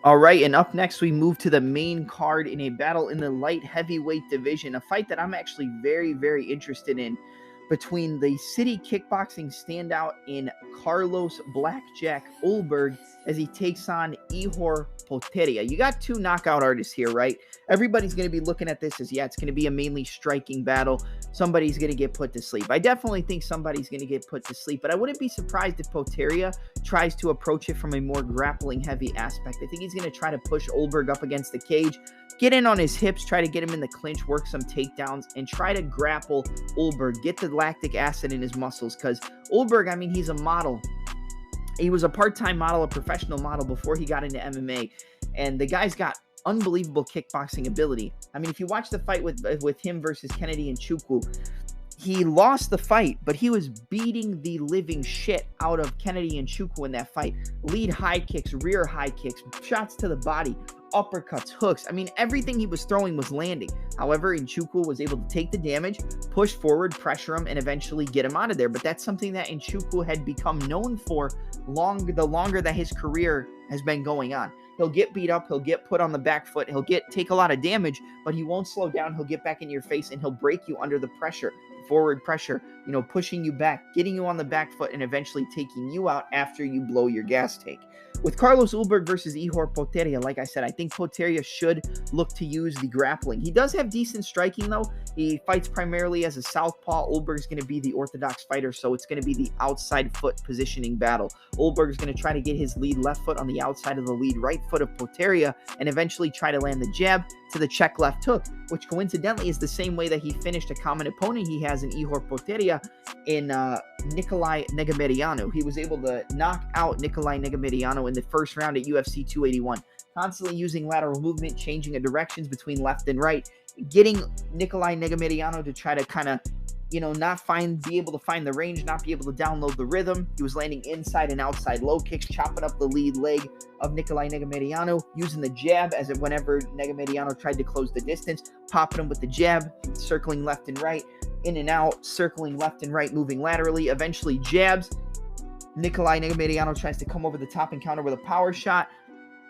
All right, and up next we move to the main card in a battle in the light heavyweight division, a fight that I'm actually very, very interested in between the city kickboxing standout in Carlos Blackjack Ulberg as he takes on Ihor Potieria. You got two knockout artists here, right? Everybody's going to be looking at this as, yeah, it's going to be a mainly striking battle. Somebody's going to get put to sleep. I definitely think somebody's going to get put to sleep, but I wouldn't be surprised if Potieria tries to approach it from a more grappling heavy aspect. I think he's going to try to push Ulberg up against the cage, get in on his hips, try to get him in the clinch, work some takedowns, and try to grapple Ulberg, get the lactic acid in his muscles. Because Ulberg, I mean, he's a model. He was a part-time model, a professional model before he got into MMA, and the guy's got unbelievable kickboxing ability. I mean, if you watch the fight with him versus Kennedy Nchukwu, he lost the fight, but he was beating the living shit out of Kennedy Nchukwu in that fight. Lead high kicks, rear high kicks, shots to the body, uppercuts, hooks. I mean, everything he was throwing was landing. However, Nchukwu was able to take the damage, push forward, pressure him, and eventually get him out of there. But that's something that Nchukwu had become known for the longer that his career has been going on. He'll get beat up, he'll get put on the back foot, he'll take a lot of damage, but he won't slow down. He'll get back in your face and he'll break you under the pressure, forward pressure, pushing you back, getting you on the back foot, and eventually taking you out after you blow your gas tank. With Carlos Ulberg versus Ihor Potieria, like I said, I think Potieria should look to use the grappling. He does have decent striking, though. He fights primarily as a southpaw. Ulberg's going to be the orthodox fighter, so it's going to be the outside foot positioning battle. Ulberg's going to try to get his lead left foot on the outside of the lead right foot of Potieria and eventually try to land the jab to the check left hook, which coincidentally is the same way that he finished a common opponent he has in Ihor Potieria in Nikolai Negumereanu. He was able to knock out Nikolai Negumereanu in the first round at UFC 281, constantly using lateral movement, changing the directions between left and right, getting Nikolai Negumereanu to try to kind of be able to find the range, not be able to download the rhythm. He was landing inside and outside low kicks, chopping up the lead leg of Nikolai Negumereanu, using the jab whenever Negumereanu tried to close the distance, popping him with the jab, circling left and right, in and out, circling left and right, moving laterally, eventually jabs. Nikolai Negumereanu tries to come over the top and counter with a power shot.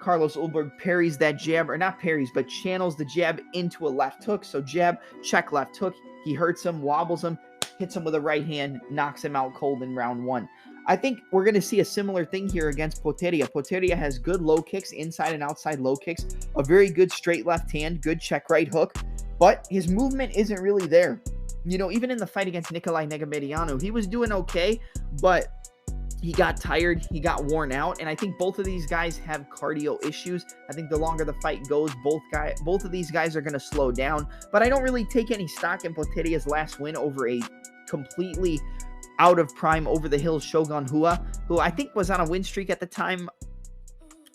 Carlos Ulberg parries that jab, or not parries, but channels the jab into a left hook. So jab, check left hook. He hurts him, wobbles him, hits him with a right hand, knocks him out cold in round one. I think we're going to see a similar thing here against Potieria. Potieria has good low kicks, inside and outside low kicks, a very good straight left hand, good check right hook, but his movement isn't really there. Even in the fight against Nikolai Negumereanu, he was doing okay, but he got tired, he got worn out, and I think both of these guys have cardio issues. I think the longer the fight goes, both of these guys are going to slow down, but I don't really take any stock in Poteria's last win over a completely out of prime, over the hill Shogun Rua, who I think was on a win streak at the time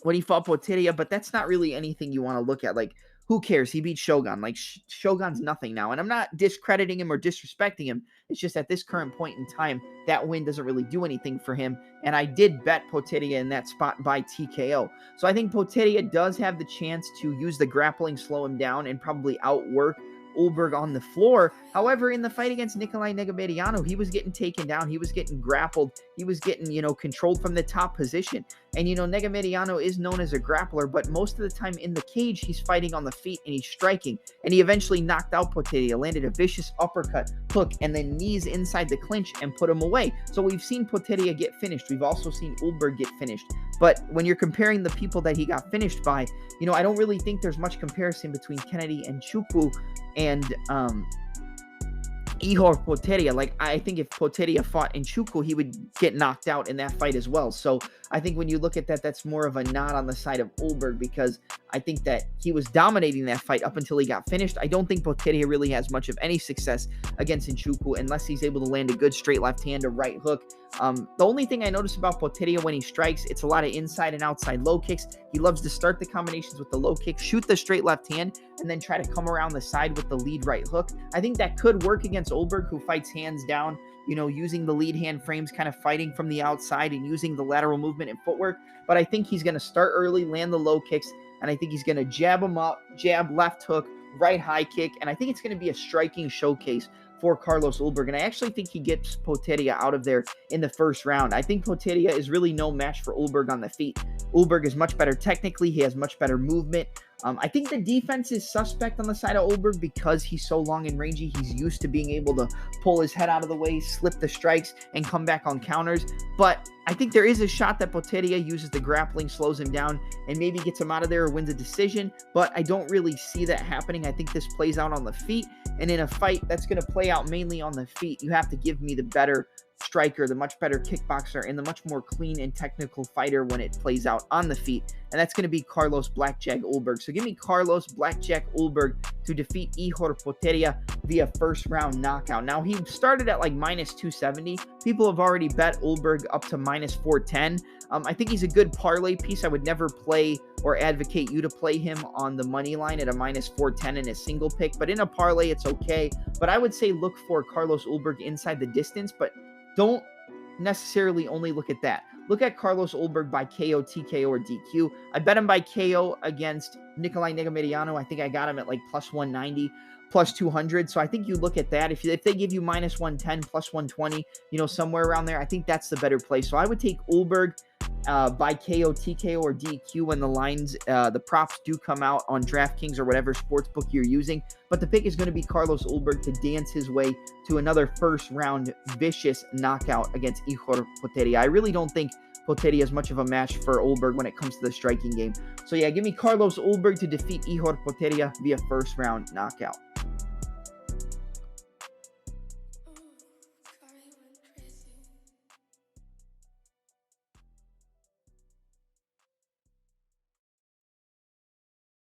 when he fought Potieria, but that's not really anything you want to look at. Like, who cares? He beat Shogun. Like, Shogun's nothing now. And I'm not discrediting him or disrespecting him. It's just at this current point in time, that win doesn't really do anything for him. And I did bet Potieria in that spot by TKO. So I think Potieria does have the chance to use the grappling, slow him down, and probably outwork Ulberg on the floor. However, in the fight against Nikolai Negumereanu, he was getting taken down. He was getting grappled. He was getting, controlled from the top position. And, Negumereanu is known as a grappler, but most of the time in the cage, he's fighting on the feet and he's striking. And he eventually knocked out Potieria, landed a vicious uppercut, hook, and then knees inside the clinch and put him away. So we've seen Potieria get finished. We've also seen Ulberg get finished. But when you're comparing the people that he got finished by, I don't really think there's much comparison between Kennedy Nchukwu and Ihor Potieria. Like, I think if Potieria fought Nchukwu, he would get knocked out in that fight as well. So I think when you look at that, that's more of a nod on the side of Ulberg, because I think that he was dominating that fight up until he got finished. I don't think Potieria really has much of any success against Nchukwu unless he's able to land a good straight left hand or right hook. The only thing I notice about Potieria when he strikes, it's a lot of inside and outside low kicks. He loves to start the combinations with the low kick, shoot the straight left hand, and then try to come around the side with the lead right hook. I think that could work against Ulberg, who fights hands down, using the lead hand frames, kind of fighting from the outside and using the lateral movement and footwork. But I think he's going to start early, land the low kicks, and I think he's going to jab him up, jab, left hook, right high kick, and I think it's going to be a striking showcase for Carlos Ulberg, and I actually think he gets Potieria out of there in the first round. I think Potieria is really no match for Ulberg on the feet. Ulberg is much better technically. He has much better movement. I think the defense is suspect on the side of Ulberg because he's so long and rangy. He's used to being able to pull his head out of the way, slip the strikes, and come back on counters. But I think there is a shot that Potieria uses the grappling, slows him down, and maybe gets him out of there or wins a decision. But I don't really see that happening. I think this plays out on the feet. And in a fight that's going to play out mainly on the feet, you have to give me the better striker, the much better kickboxer, and the much more clean and technical fighter when it plays out on the feet. And that's going to be Carlos Blackjack Ulberg. So give me Carlos Blackjack Ulberg to defeat Ihor Potieria via first round knockout. Now, he started at like minus 270. People have already bet Ulberg up to minus 410. I think he's a good parlay piece. I would never play or advocate you to play him on the money line at a minus 410 in a single pick, but in a parlay, it's okay. But I would say look for Carlos Ulberg inside the distance, but don't necessarily only look at that. Look at Carlos Ulberg by KO, TKO, or DQ. I bet him by KO against Nikolai Negomereanu. I think I got him at like plus 190, plus 200. So I think you look at that. If they give you minus 110, plus 120, somewhere around there, I think that's the better play. So I would take Ulberg by KO, TKO, or DQ when the lines, the props do come out on DraftKings or whatever sportsbook you're using. But the pick is going to be Carlos Ulberg to dance his way to another first round vicious knockout against Ihor Potieria. I really don't think Potieria is much of a match for Ulberg when it comes to the striking game. So yeah, give me Carlos Ulberg to defeat Ihor Potieria via first round knockout.